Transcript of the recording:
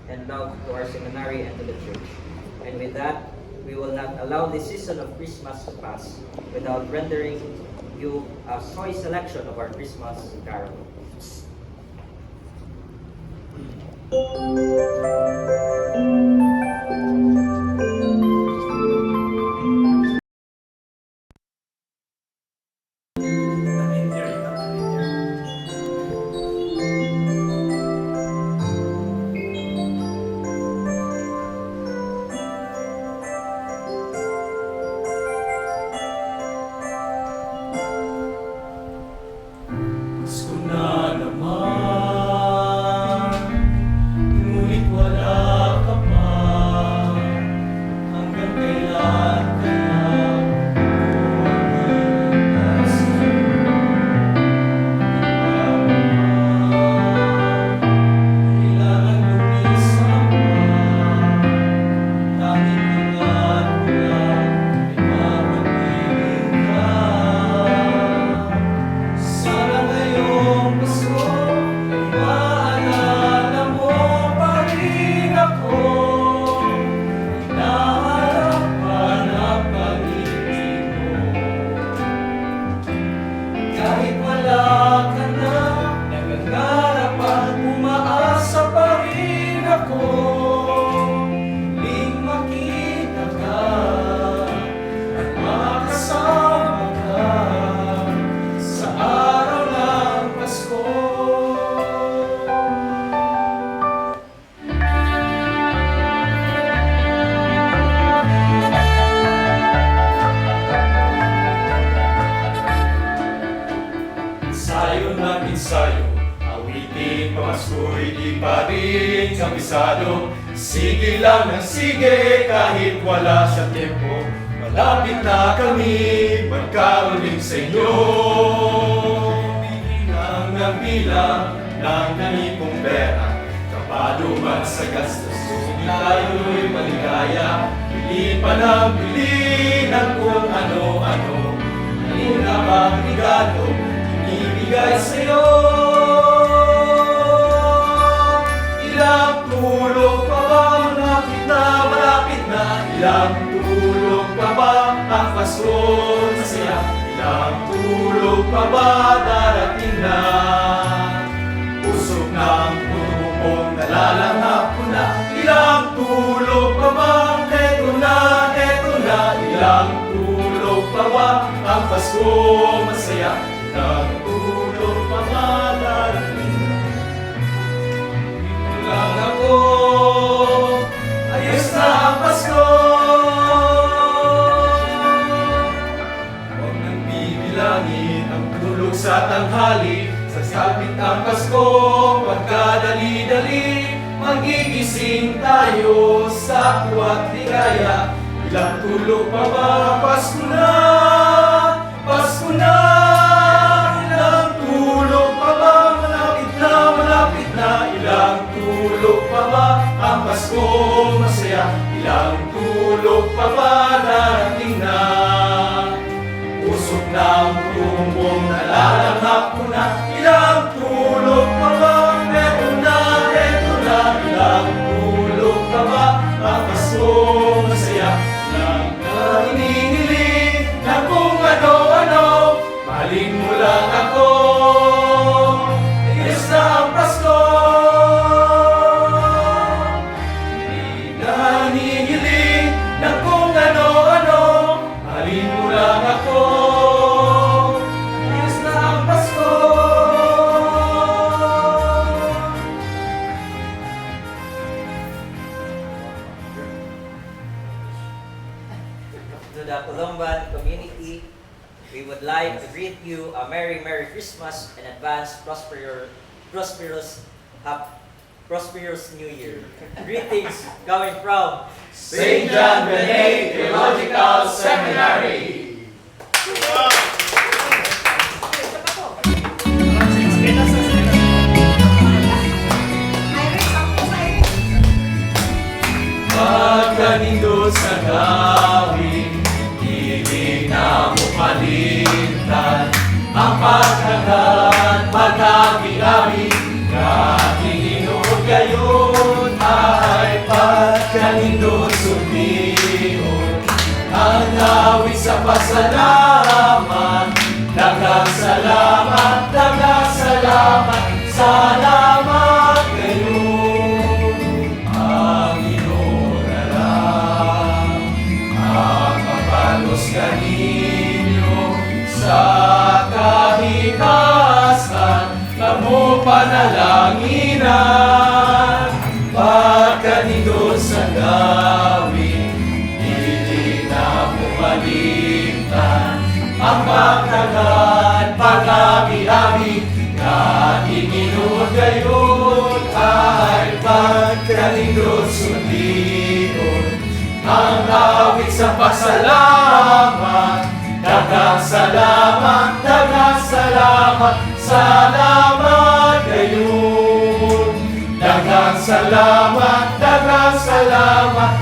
and love to our seminary and to the church. And with that, we will not allow this season of Christmas to pass without rendering you a choice selection of our Christmas carol. Pasko na naman, ngunit wala ka pa. Hanggang kailan kaya kailangan lumisan pa. Tanging hangat ko lang ay mapagpiling ka. Sana ngayong Pasko ay maalala mo pa rin ako. Hinaharap ang pag-ibig mo. Kahit wala ka na, nangangarap at umaasa pa rin ako. Muling makita ka at makasama ka sa araw ng Pasko. Ensayo ng ensayo, awitin pamasko'y di pa rin kabisado. Sige lang ng sige kahit wala sa tempo. Malapit na kami magkauling sa inyo. Bilang ng bilang ng nanipong pera, kapado man sa gastos, susunod tayo'y maligaya. Pili pa ng pili ng kung ano-ano. Halin na bang regalo ibigay sa'yo? Ilang tulog pa ba? Malapit na. Ilang tulog pa ba? Ang Pasko masaya. Ilang tulog pa ba? Darating na. Usok ng pupong nalalanghap ko na. Ilang tulog pa ba? Eto na, eto na. Ilang tulog pa ba? Ang Pasko masaya. Ilang tulog pa ba? Darating na. Dito lang ako. Ayos na ang Pasko. Huwag nang bibilangin ang tulog sa tanghali. Sasapit ang Pasko, pagkadali-dali. Magigising tayo sa kuwat ligaya. Ilang tulog pa ba? Pasko na! Pasko na! Ilang tulog pa ba? Malapit na, malapit na. Ilang tulog pa ba? Ang Pasko masaya. Ilang tulog pa ba? Darating na. Usok ng tumbong nalalanghap ko na. Ilang tulog pa ba? Eto na, eto na. Ilang tulog pa ba? Ang Pasko masaya. Ilang na hinihiling na kung ano-ano. Mahalin mo lang ako. Ayos na ang Pasko. Hindi na hinihiling na kung ano-ano. Mahalin mo lang ako. Ayos na ang Pasko. To the Columban community, we would like to greet you a Merry Christmas and advance prosperous New Year. Greetings coming from St. John Benet Theological Seminary. Pagkanindot sa gawin, hindi na mo palintan. Ang pagkakat, pagkaki-ami, kakihinuod gayon. ay pagkanindot sumihon. Ang awit sa pasalamat, daghang salamat, daghang salamat, salamat kayo. Ang inunalang, ang mabalos kaninyo sa kahitasan, kamo panalanginan, pagkanindot sa gawin, dili na pumalimtan, ang pagkagan, pag-abi-abi, na ininod gayon ay pagkanindot sundihon. Ang awit sa pasalamat, daghang salamat, daghang salamat, salamat gayon. Daghang salamat, salamat,